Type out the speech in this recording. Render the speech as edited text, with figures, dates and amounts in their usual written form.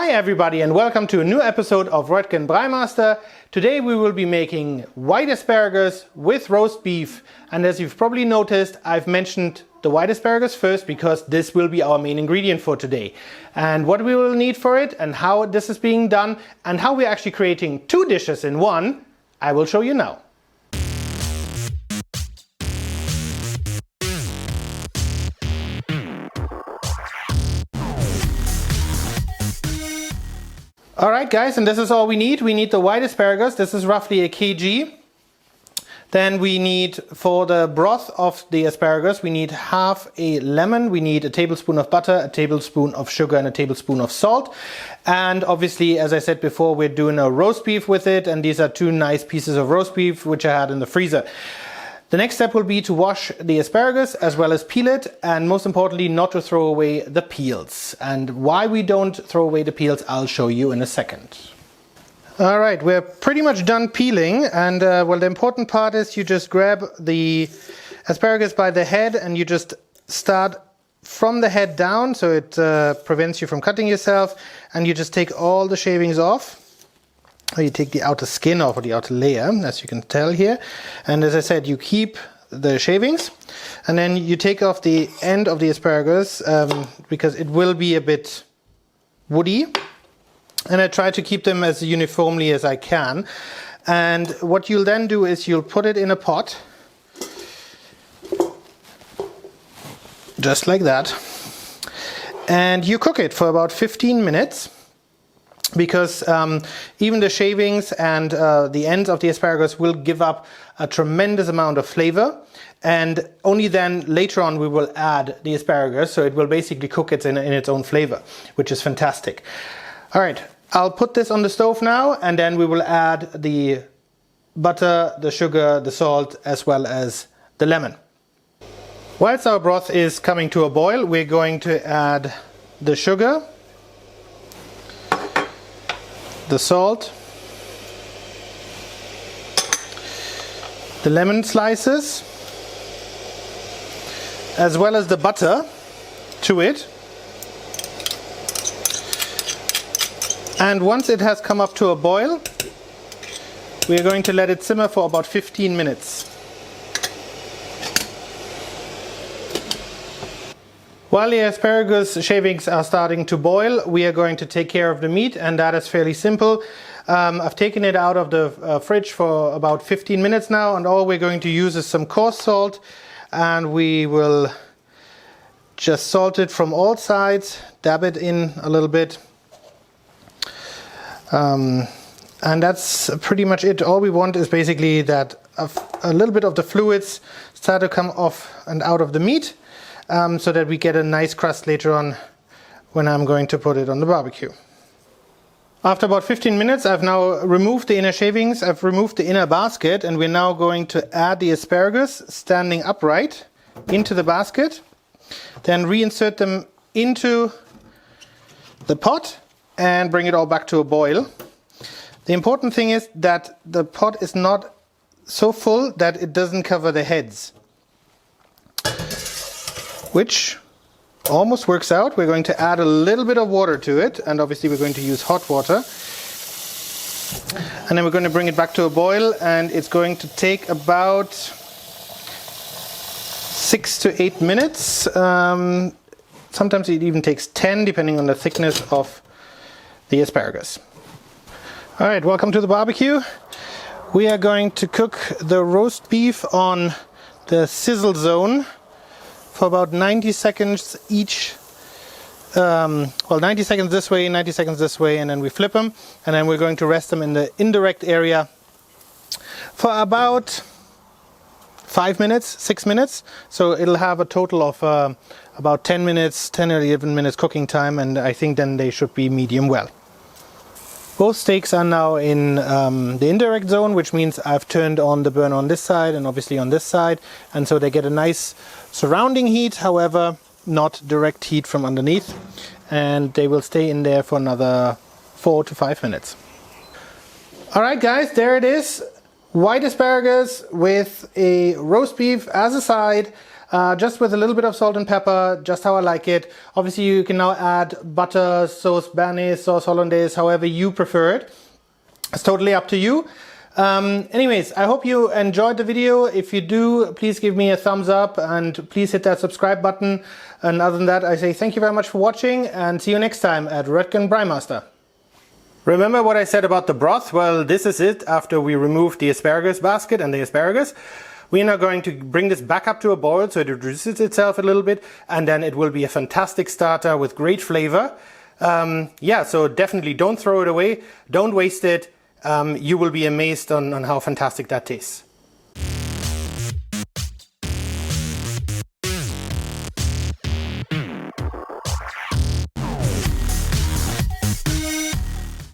Hi everybody and welcome to a new episode of Roettgen Braai. Today we will be making white asparagus with roast beef, and as you've probably noticed, I've mentioned the white asparagus first because this will be our main ingredient for today. And what we will need for it and how this is being done and how we're actually creating two dishes in one, I will show you now. Alright guys, and this is all we need. We need the white asparagus. This is roughly a kg. Then we need, for the broth of the asparagus, we need half a lemon, we need a tablespoon of butter, a tablespoon of sugar and a tablespoon of salt. And obviously, as I said before, we're doing a roast beef with it, and these are two nice pieces of roast beef which I had in the freezer. The next step will be to wash the asparagus as well as peel it, and most importantly not to throw away the peels. And why we don't throw away the peels I'll show you in a second. Alright, we're pretty much done peeling, and well, the important part is you just grab the asparagus by the head and you just start from the head down so it prevents you from cutting yourself, and you just take all the shavings off. Or you take the outer skin off, or the outer layer, as you can tell here. And as I said, you keep the shavings, and then you take off the end of the asparagus because it will be a bit woody. And I try to keep them as uniformly as I can. And what you'll then do is you'll put it in a pot, just like that, and you cook it for about 15 minutes. Because even the shavings and the ends of the asparagus will give up a tremendous amount of flavor, and only then later on we will add the asparagus, so it will basically cook it in its own flavor, which is fantastic. Alright, I'll put this on the stove now, and then we will add the butter, the sugar, the salt, as well as the lemon. Whilst our broth is coming to a boil, we're going to add the sugar, the salt, the lemon slices, as well as the butter to it. And once it has come up to a boil, we are going to let it simmer for about 15 minutes. While the asparagus shavings are starting to boil, we are going to take care of the meat, and that is fairly simple. I've taken it out of the fridge for about 15 minutes now, and all we're going to use is some coarse salt, and we will just salt it from all sides, dab it in a little bit. And that's pretty much it. All we want is basically that a little bit of the fluids start to come off and out of the meat. So that we get a nice crust later on when I'm going to put it on the barbecue. After about 15 minutes, I've now removed the inner shavings, I've removed the inner basket, and we're now going to add the asparagus standing upright into the basket, then reinsert them into the pot and bring it all back to a boil. The important thing is that the pot is not so full that it doesn't cover the heads, which almost works out. We're going to add a little bit of water to it, and obviously we're going to use hot water. And then we're going to bring it back to a boil, and it's going to take about 6 to 8 minutes. Sometimes it even takes 10, depending on the thickness of the asparagus. Alright, welcome to the barbecue. We are going to cook the roast beef on the sizzle zone for about 90 seconds each. Well, 90 seconds this way, 90 seconds this way, and then we flip them, and then we're going to rest them in the indirect area for about 5 minutes, 6 minutes. So it'll have a total of about 10 minutes, 10 or 11 minutes cooking time, and I think then they should be medium well. Both steaks are now in the indirect zone, which means I've turned on the burner on this side and obviously on this side, and so they get a nice surrounding heat, however not direct heat from underneath, and they will stay in there for another 4 to 5 minutes. Alright guys, there it is. White asparagus with a roast beef as a side. just with a little bit of salt and pepper, just how I like it. Obviously you can now add butter, sauce béarnaise, sauce hollandaise, however you prefer it. It's totally up to you. Anyways, I hope you enjoyed the video. If you do, please give me a thumbs up and please hit that subscribe button. And other than that, I say thank you very much for watching and see you next time at Roettgen Braai. Remember what I said about the broth? Well, this is it after we removed the asparagus basket and the asparagus. We are now going to bring this back up to a boil so it reduces itself a little bit, and then it will be a fantastic starter with great flavor. Yeah, so definitely don't throw it away, don't waste it. You will be amazed on how fantastic that tastes.